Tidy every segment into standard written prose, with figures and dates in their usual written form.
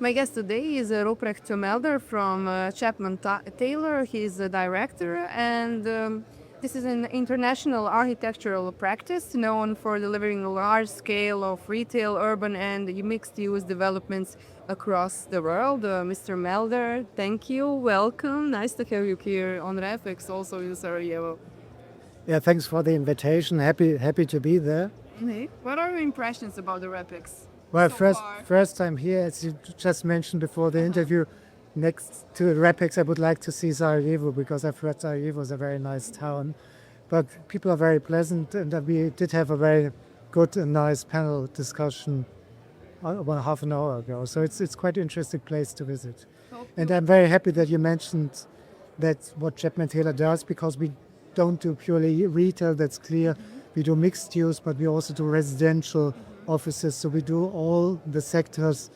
My guest today is Ruprecht Melder from Chapman Tailor. He's the director, and this is an international architectural practice known for delivering a large scale of retail, urban, and mixed-use developments across the world. Mr. Melder, thank you. Welcome. Nice to have you here on Repex, also in Sarajevo. Yeah, thanks for the invitation. Happy to be there. What are your impressions about the Repex? Well, So first far. first time here, as you just mentioned before the interview. Next to Repex, I would like to see Sarajevo because I've heard Sarajevo is a very nice town. But people are very pleasant, and we did have a very good and nice panel discussion about half an hour ago. So it's quite an interesting place to visit. And I'm very happy that you mentioned that's what Chapman Tailor does, because we don't do purely retail, that's clear. We do mixed use, but we also do residential offices. So we do all the sectors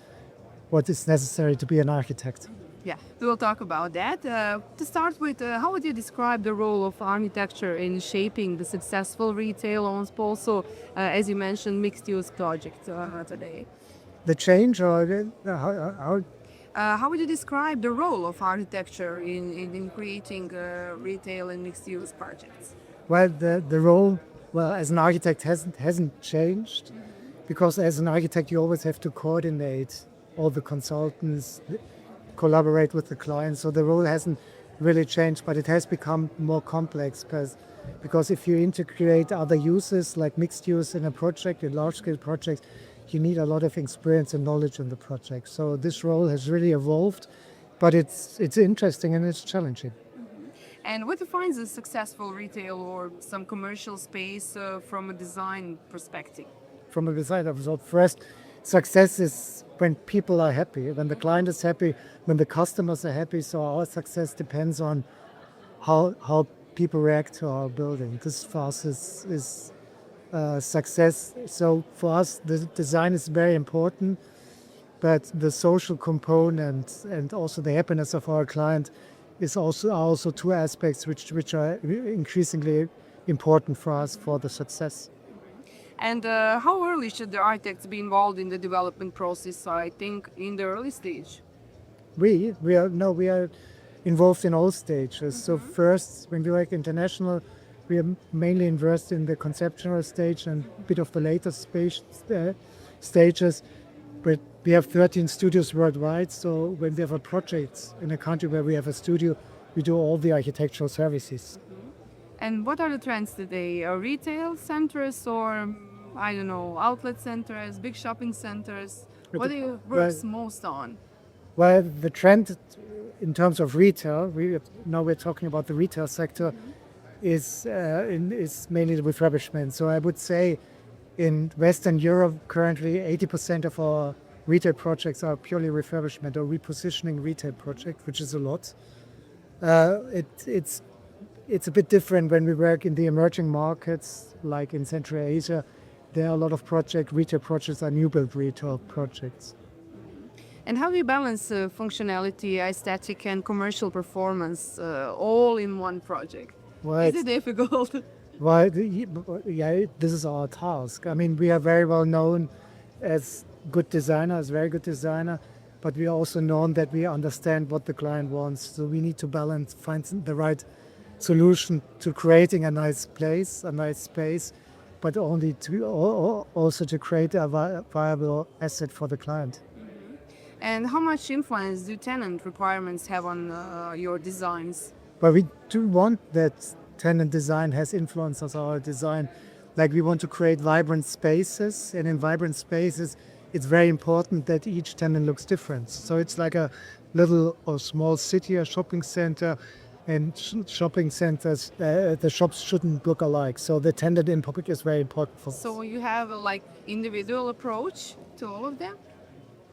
what is necessary to be an architect. Yeah, we will talk about that. To start with, how would you describe the role of architecture in shaping the successful retail, also, as you mentioned, mixed-use project today? The change, or how How would you describe the role of architecture in creating retail and mixed-use projects? well the role, well, as an architect hasn't changed, because as an architect you always have to coordinate all the consultants, collaborate with the client. So the role hasn't really changed, but it has become more complex because if you integrate other uses like mixed use in a project, in large scale projects, you need a lot of experience and knowledge in the project. So this role has really evolved, but it's interesting and it's challenging. And what defines a successful retail or some commercial space from a design perspective? From a design of result, first, success is when people are happy, when the client is happy, when the customers are happy. So our success depends on how people react to our building. This for us is success. So for us, the design is very important, but the social component and also the happiness of our client are also two aspects which are increasingly important for us for the success. And how early should the architects be involved in the development process? I think in the early stage. We are involved in all stages. So first, when we work international, we are mainly involved in the conceptual stage and a bit of the later stages. But we have 13 studios worldwide. So when we have a project in a country where we have a studio, we do all the architectural services. And what are the trends today? Retail centers or, I don't know, outlet centers, big shopping centers? What do you work most on? Well, the trend in terms of retail, now we're talking about the retail sector, is mainly the refurbishment. So I would say in Western Europe, currently 80% of our retail projects are purely refurbishment or repositioning retail projects, which is a lot. It's a bit different when we work in the emerging markets, like in Central Asia. There are a lot of retail projects are new build retail projects. And how do you balance functionality, aesthetic, and commercial performance all in one project? Well, Is it difficult? well, yeah, this is our task. I mean, we are very well known as good designers, very good designer, but we are also known that we understand what the client wants. So we need to find the right solution to creating a nice place, a nice space, but also to create a viable asset for the client. And how much influence do tenant requirements have on your designs? But we do want that tenant design has influence on our design. Like we want to create vibrant spaces, and in vibrant spaces, it's very important that each tenant looks different. So it's like a little or small city, a shopping center, and shopping centers, the shops shouldn't look alike. So the tenant in public is very important for us. So you have a individual approach to all of them?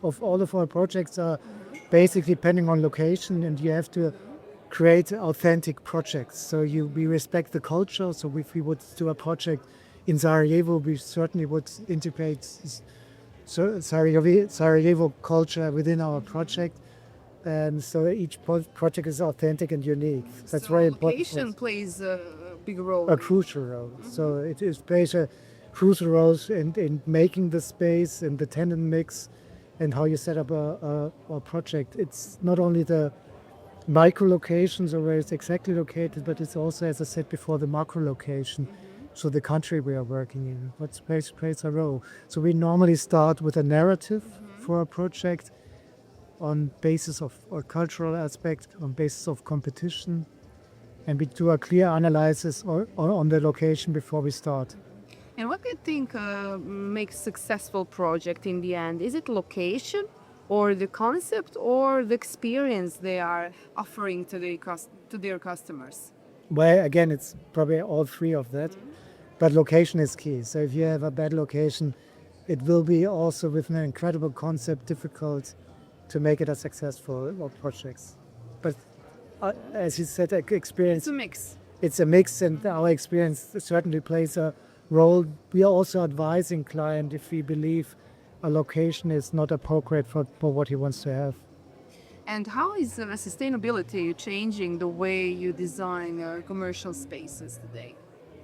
Of all of our projects are basically depending on location, and you have to create authentic projects. So we respect the culture. So if we would do a project in Sarajevo, we certainly would integrate Sarajevo culture within our project. And so each project is authentic and unique. That's very important. Location plays a big role. A crucial role. So it plays a crucial role in making the space and the tenant mix and how you set up a project. It's not only the micro locations or where it's exactly located, but it's also, as I said before, the macro location. So the country we are working in, what space plays a role. So we normally start with a narrative for a project on basis of a cultural aspect, on basis of competition, and we do a clear analysis on the location before we start. And what do you think makes successful project in the end? Is it location, or the concept, or the experience they are offering to their customers? Well, again, it's probably all three of that, but location is key. So if you have a bad location, it will be also with an incredible concept difficult to make it a successful projects. But as you said, experience. It's a mix. It's a mix, and our experience certainly plays a role. We are also advising client if we believe a location is not appropriate for what he wants to have. And how is sustainability changing the way you design commercial spaces today?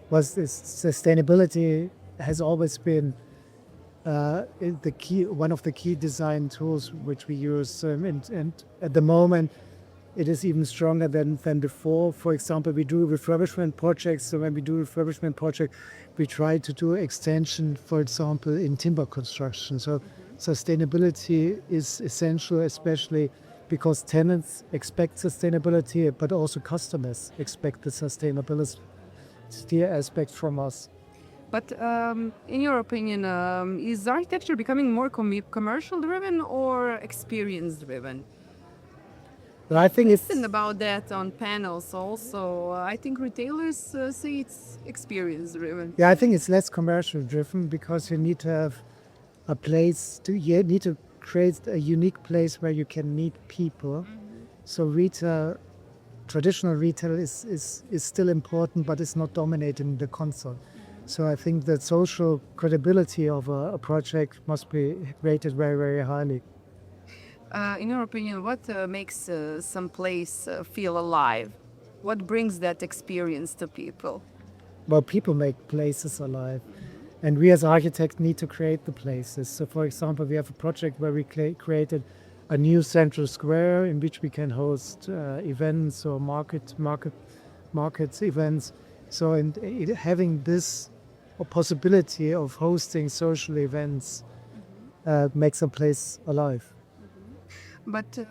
Was this sustainability has always been the key, one of the key design tools which we use, and at the moment it is even stronger than before. For example, we do refurbishment projects. So when we do refurbishment project, we try to do extension, for example, in timber construction. So sustainability is essential, especially because tenants expect sustainability, but also customers expect the sustainability aspect from us. But in your opinion, is architecture becoming more commercial driven or experience driven? But I think it's Listen about that on panels also. I think retailers say it's experience driven. I think it's less commercial driven because you need to have a place you need to create a unique place where you can meet people. So retail, traditional retail is still important, but it's not dominating the concept. So I think the social credibility of a project must be rated very, very highly. In your opinion, what makes some place feel alive? What brings that experience to people? Well, people make places alive, and we as architects need to create the places. So, for example, we have a project where we created a new central square in which we can host events or markets events. So, having this possibility of hosting social events makes a place alive. But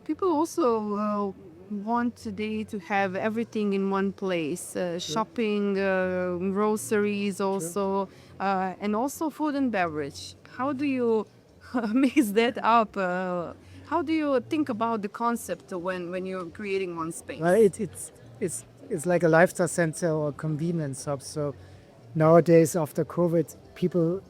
people also want today to have everything in one place, shopping, groceries also, and also food and beverage. How do you mix that up? How do you think about the concept when you're creating one space? Well, it's like a lifestyle center or convenience hub. So nowadays, after COVID, people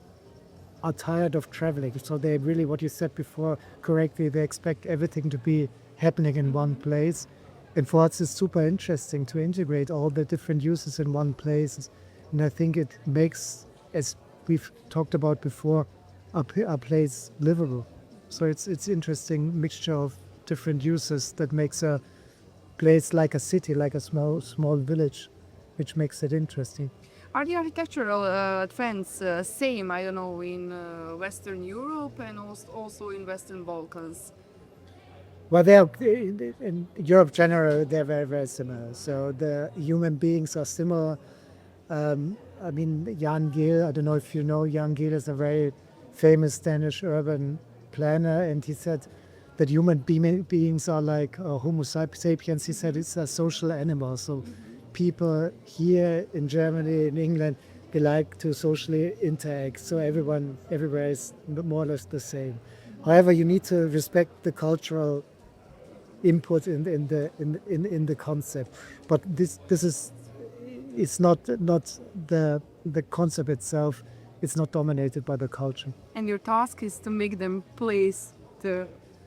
are tired of traveling. So they really, what you said before correctly, they expect everything to be happening in one place. And for us, it's super interesting to integrate all the different uses in one place. And I think it makes, as we've talked about before, a place livable. So it's interesting mixture of different uses that makes a place like a city, like a small village, which makes it interesting. Are the architectural trends same, I don't know, in Western Europe and also in Western Balkans? Well, in Europe generally, they're very, very similar. So the human beings are similar. I mean, Jan Gehl, I don't know if you know, Jan Gehl is a very famous Danish urban planner, and he said that human beings are like Homo sapiens. He said it's a social animal. So people here in Germany, in England, they like to socially interact. So everyone everywhere is more or less the same. However, you need to respect the cultural input in the concept. But this is it's not the concept itself. It's not dominated by the culture. And your task is to make them place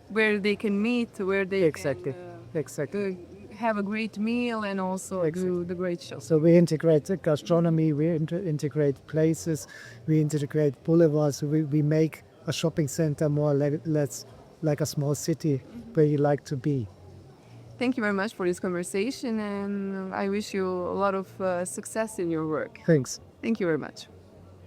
where they can meet, where they Exactly. can have a great meal and also do the great show. So we integrate gastronomy, we integrate places, we integrate boulevards. We make a shopping center more or less like a small city where you like to be. Thank you very much for this conversation, and I wish you a lot of success in your work. Thanks. Thank you very much.